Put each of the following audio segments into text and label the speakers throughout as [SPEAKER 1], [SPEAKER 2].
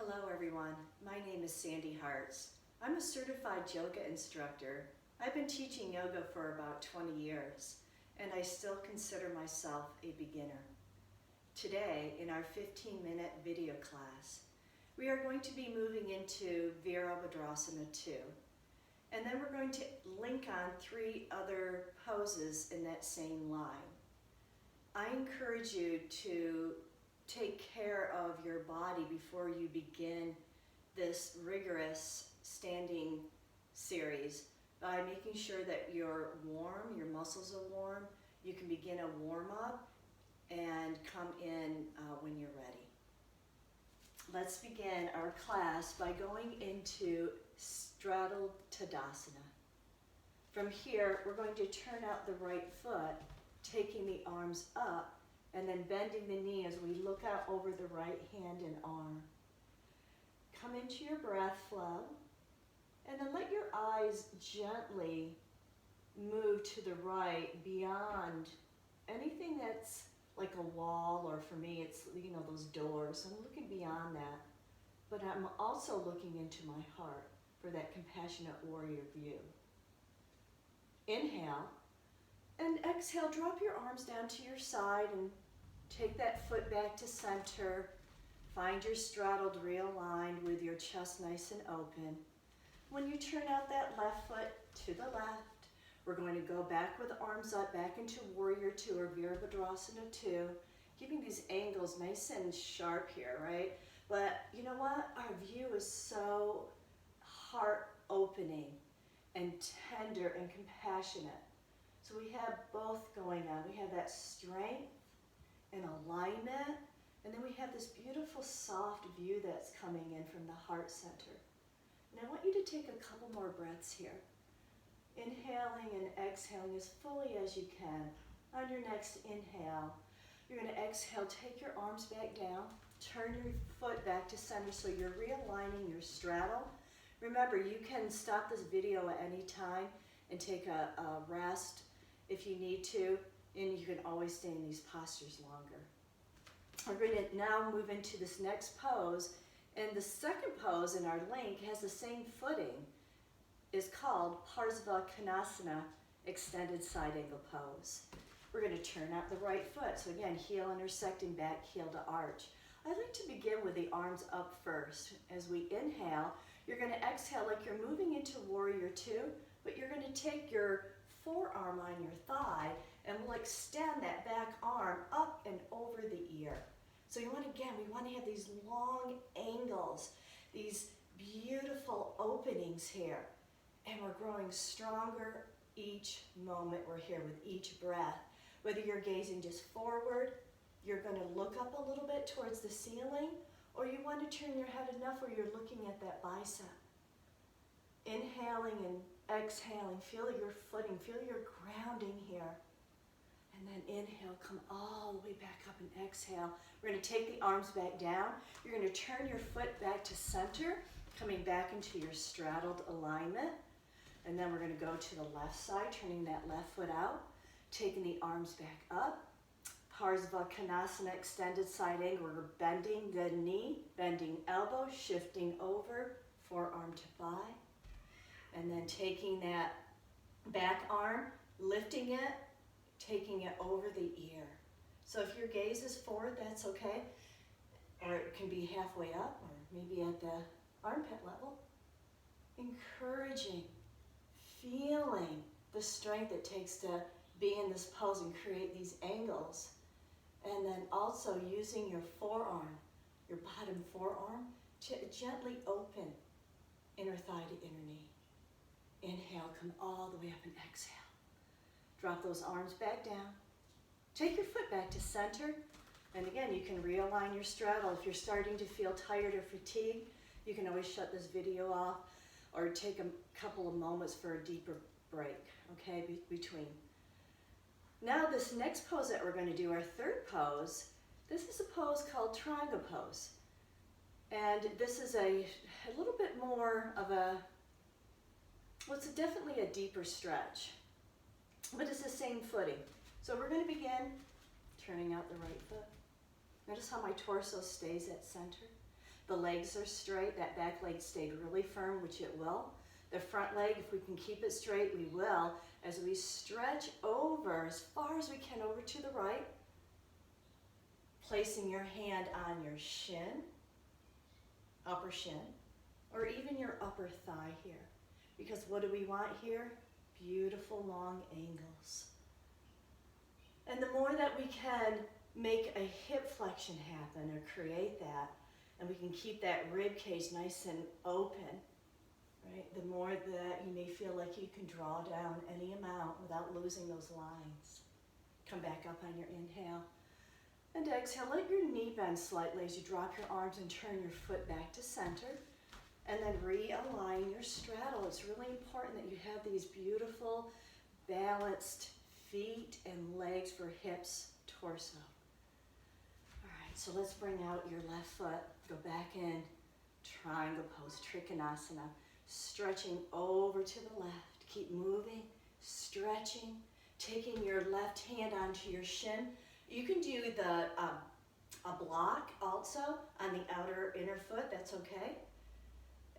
[SPEAKER 1] Hello everyone, my name is Sandy Hartz. I'm a certified yoga instructor. I've been teaching yoga for about 20 years and I still consider myself a beginner. Today, in our 15-minute video class, we are going to be moving into Virabhadrasana 2, and then we're going to link on 3 other poses in that same line. I encourage you to take care of your body before you begin this rigorous standing series by making sure that you're warm, your muscles are warm. You can begin a warm-up and come in when you're ready. Let's begin our class by going into straddled Tadasana. From here, we're going to turn out the right foot, taking the arms up, and then bending the knee as we look out over the right hand and arm. Come into your breath flow, and then let your eyes gently move to the right beyond anything that's like a wall, or for me it's, those doors. I'm looking beyond that, but I'm also looking into my heart for that compassionate warrior view. Inhale, and exhale, drop your arms down to your side and take that foot back to center. Find your straddled realigned with your chest nice and open. When you turn out that left foot to the left, we're going to go back with the arms up, back into Warrior 2 or Virabhadrasana 2, keeping these angles nice and sharp here, right? But you know what? Our view is so heart-opening and tender and compassionate. So we have both going on. We have that strength and alignment, and then we have this beautiful soft view that's coming in from the heart center. And I want you to take a couple more breaths here. Inhaling and exhaling as fully as you can. On your next inhale, you're going to exhale, take your arms back down, turn your foot back to center so you're realigning your straddle. Remember, you can stop this video at any time and take a rest if you need to, and you can always stay in these postures longer. We're going to now move into this next pose, and the second pose in our link has the same footing. Is called Parsvakonasana, extended side angle pose. We're going to turn out the right foot. So again, heel intersecting back, heel to arch. I like to begin with the arms up first. As we inhale, you're going to exhale like you're moving into Warrior 2, but you're going to take your forearm on your thigh and we'll extend that back arm up and over the ear. So we want to have these long angles, these beautiful openings here. And we're growing stronger each moment we're here with each breath. Whether you're gazing just forward, you're going to look up a little bit towards the ceiling, or you want to turn your head enough where you're looking at that bicep. Inhaling and exhaling, feel your footing, feel your grounding here. And then inhale, come all the way back up and exhale. We're going to take the arms back down. You're going to turn your foot back to center, coming back into your straddled alignment. And then we're going to go to the left side, turning that left foot out, taking the arms back up. Parsvakonasana, extended side angle. We're bending the knee, bending elbow, shifting over, forearm to thigh. And then taking that back arm, lifting it, taking it over the ear. So if your gaze is forward, that's okay. Or it can be halfway up, or maybe at the armpit level. Encouraging. Feeling the strength it takes to be in this pose and create these angles. And then also using your forearm, your bottom forearm, to gently open inner thigh to inner knee. Inhale, come all the way up and exhale. Drop those arms back down. Take your foot back to center. And again, you can realign your straddle. If you're starting to feel tired or fatigued, you can always shut this video off or take a couple of moments for a deeper break, okay, between. Now this next pose that we're going to do, our third pose, this is a pose called triangle pose. And this is a little bit more of it's definitely a deeper stretch, but it's the same footing. So we're going to begin turning out the right foot. Notice how my torso stays at center. The legs are straight. That back leg stayed really firm, which it will. The front leg, if we can keep it straight, we will. As we stretch over as far as we can over to the right, placing your hand on your shin, upper shin, or even your upper thigh here. Because what do we want here? Beautiful long angles. And the more that we can make a hip flexion happen or create that, and we can keep that rib cage nice and open, right? The more that you may feel like you can draw down any amount without losing those lines. Come back up on your inhale. And exhale, let your knee bend slightly as you drop your arms and turn your foot back to center. And then realign your straddle. It's really important that you have these beautiful, balanced feet and legs for hips, torso. All right, so let's bring out your left foot. Go back in, triangle pose, Trikonasana. Stretching over to the left. Keep moving, stretching, taking your left hand onto your shin. You can do a block also on the outer inner foot, that's okay.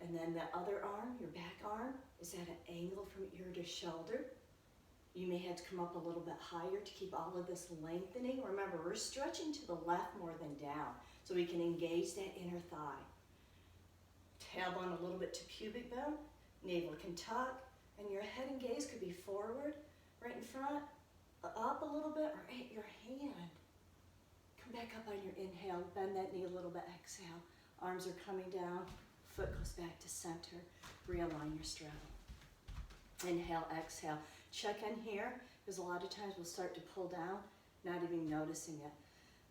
[SPEAKER 1] And then the other arm, your back arm, is at an angle from ear to shoulder. You may have to come up a little bit higher to keep all of this lengthening. Remember, we're stretching to the left more than down, so we can engage that inner thigh. Tailbone a little bit to pubic bone, navel can tuck, and your head and gaze could be forward, right in front, up a little bit, or at your hand. Come back up on your inhale, bend that knee a little bit, exhale. Arms are coming down, foot goes back to center. Realign your straddle. Inhale, exhale. Check in here, because a lot of times we'll start to pull down, not even noticing it.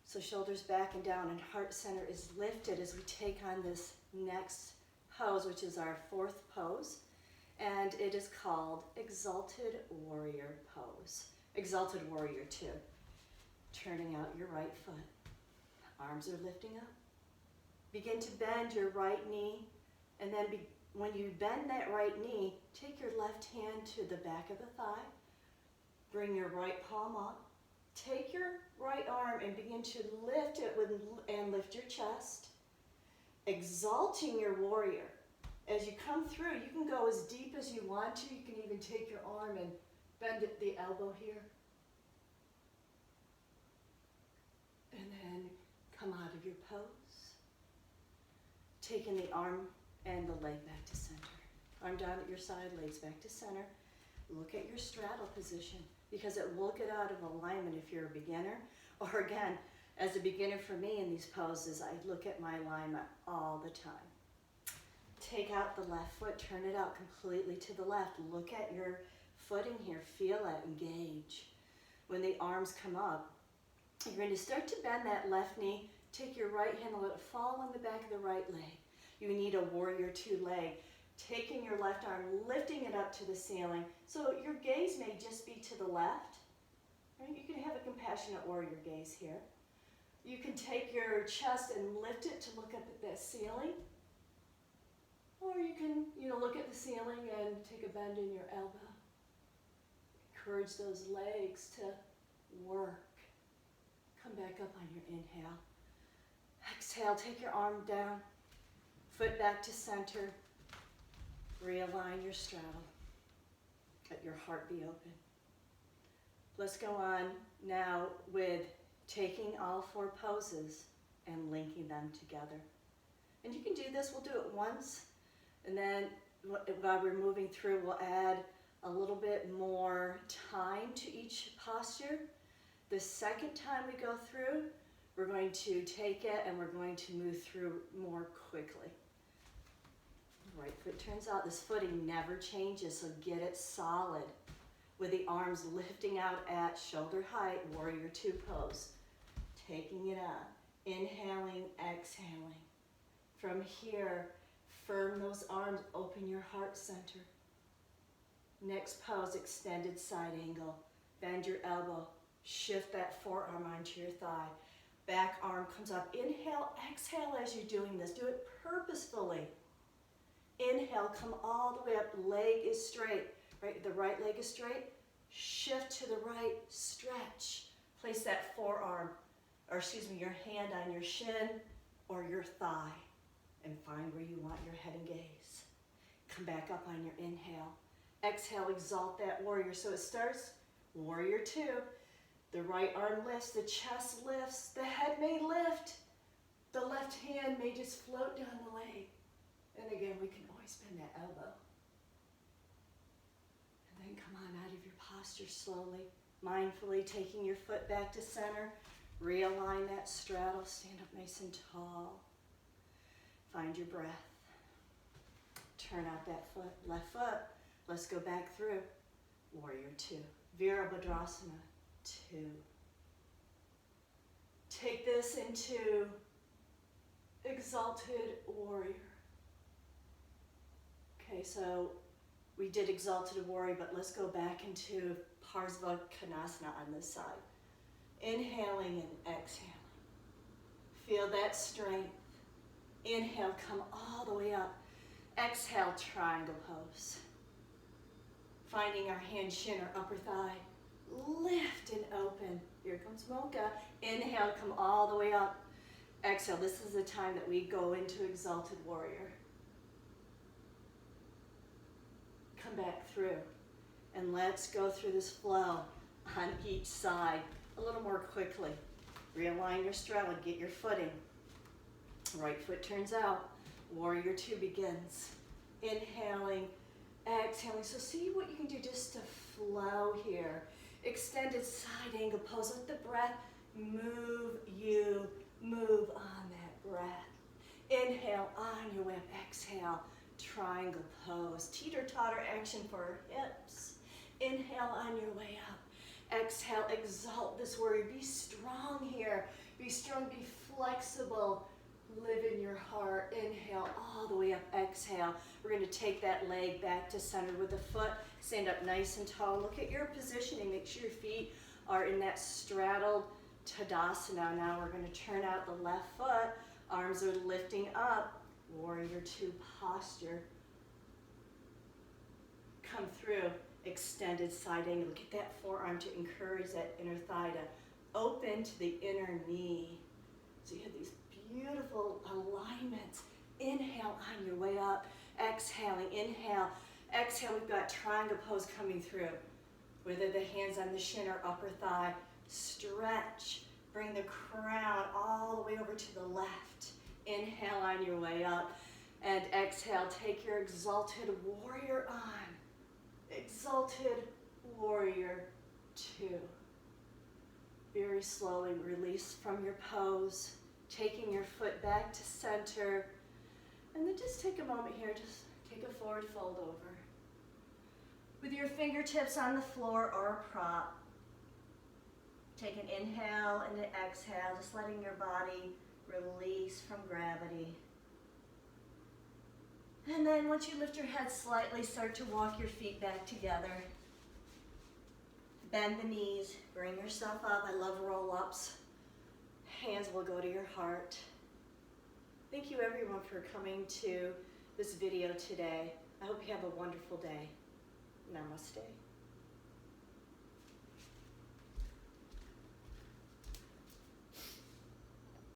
[SPEAKER 1] So shoulders back and down, and heart center is lifted as we take on this next pose, which is our fourth pose. And it is called Exalted Warrior Pose. Exalted Warrior 2. Turning out your right foot. Arms are lifting up. Begin to bend your right knee, and then when you bend that right knee, take your left hand to the back of the thigh. Bring your right palm up. Take your right arm and begin to lift it and lift your chest. Exalting your warrior. As you come through, you can go as deep as you want to. You can even take your arm and bend it the elbow here. And then come out of your pose. Taking the arm and the leg back to center. Arm down at your side, legs back to center. Look at your straddle position, because it will get out of alignment if you're a beginner. Or again, as a beginner for me in these poses, I look at my alignment all the time. Take out the left foot, turn it out completely to the left. Look at your footing here, feel it, engage. When the arms come up, you're going to start to bend that left knee. Take your right hand and let it fall on the back of the right leg. You need a warrior 2 leg. Taking your left arm, lifting it up to the ceiling. So your gaze may just be to the left. Right? You can have a compassionate warrior gaze here. You can take your chest and lift it to look up at that ceiling. Or you can, look at the ceiling and take a bend in your elbow. Encourage those legs to work. Come back up on your inhale. Exhale, take your arm down, foot back to center. Realign your straddle. Let your heart be open. Let's go on now with taking all 4 poses and linking them together. And you can do this, we'll do it once, and then while we're moving through, we'll add a little bit more time to each posture. The second time we go through, we're going to take it and we're going to move through more quickly. Right foot turns out. This footing never changes, so get it solid with the arms lifting out at shoulder height, warrior 2 pose. Taking it on, inhaling, exhaling. From here, firm those arms, open your heart center. Next pose, extended side angle. Bend your elbow, shift that forearm onto your thigh. Back arm comes up. Inhale, exhale as you're doing this. Do it purposefully. Inhale, come all the way up, leg is straight, right? The right leg is straight. Shift to the right, stretch. Place that your hand on your shin or your thigh. and find where you want your head and gaze. Come back up on your inhale. Exhale, exalt that warrior. So it starts warrior 2. The right arm lifts, the chest lifts, the head may lift. The left hand may just float down the leg. And again, we can always bend that elbow. And then come on out of your posture slowly, mindfully taking your foot back to center. Realign that straddle, stand up nice and tall. Find your breath. Turn out that foot, left foot. Let's go back through. Warrior 2. Virabhadrasana 2. Take this into exalted warrior. Okay, so we did exalted warrior, but let's go back into Parsvakonasana on this side. Inhaling and exhaling. Feel that strength. Inhale, come all the way up. Exhale, triangle pose. Finding our hand, shin, or upper thigh. Lift and open. Here comes Mocha. Inhale, come all the way up. Exhale, this is the time that we go into exalted warrior. Come back through. And let's go through this flow on each side a little more quickly. Realign your straddle, get your footing. Right foot turns out. Warrior 2 begins. Inhaling, exhaling. So see what you can do just to flow here. Extended side angle pose. Let the breath move you. Move on that breath. Inhale on your way up. Exhale, triangle pose. Teeter-totter action for our hips. Inhale on your way up. Exhale, exalt this warrior. Be strong here. Be strong, be flexible. Live in your heart. Inhale all the way up. Exhale. We're going to take that leg back to center with the foot. Stand up nice and tall. Look at your positioning. Make sure your feet are in that straddled Tadasana. Now we're going to turn out the left foot. Arms are lifting up. Warrior 2 posture. Come through. Extended side angle. Get that forearm to encourage that inner thigh to open to the inner knee. So you have these beautiful alignments. Inhale on your way up. Exhaling, inhale. Exhale, we've got triangle pose coming through. Whether the hands on the shin or upper thigh. Stretch. Bring the crown all the way over to the left. Inhale on your way up. And exhale, take your exalted warrior on. Exalted warrior 2. Very slowly release from your pose. Taking your foot back to center. And then just take a moment here, just take a forward fold over. With your fingertips on the floor or a prop. Take an inhale and an exhale, just letting your body release from gravity. And then once you lift your head slightly, start to walk your feet back together. Bend the knees, bring yourself up. I love roll-ups. Hands will go to your heart. Thank you everyone for coming to this video today. I hope you have a wonderful day. Namaste.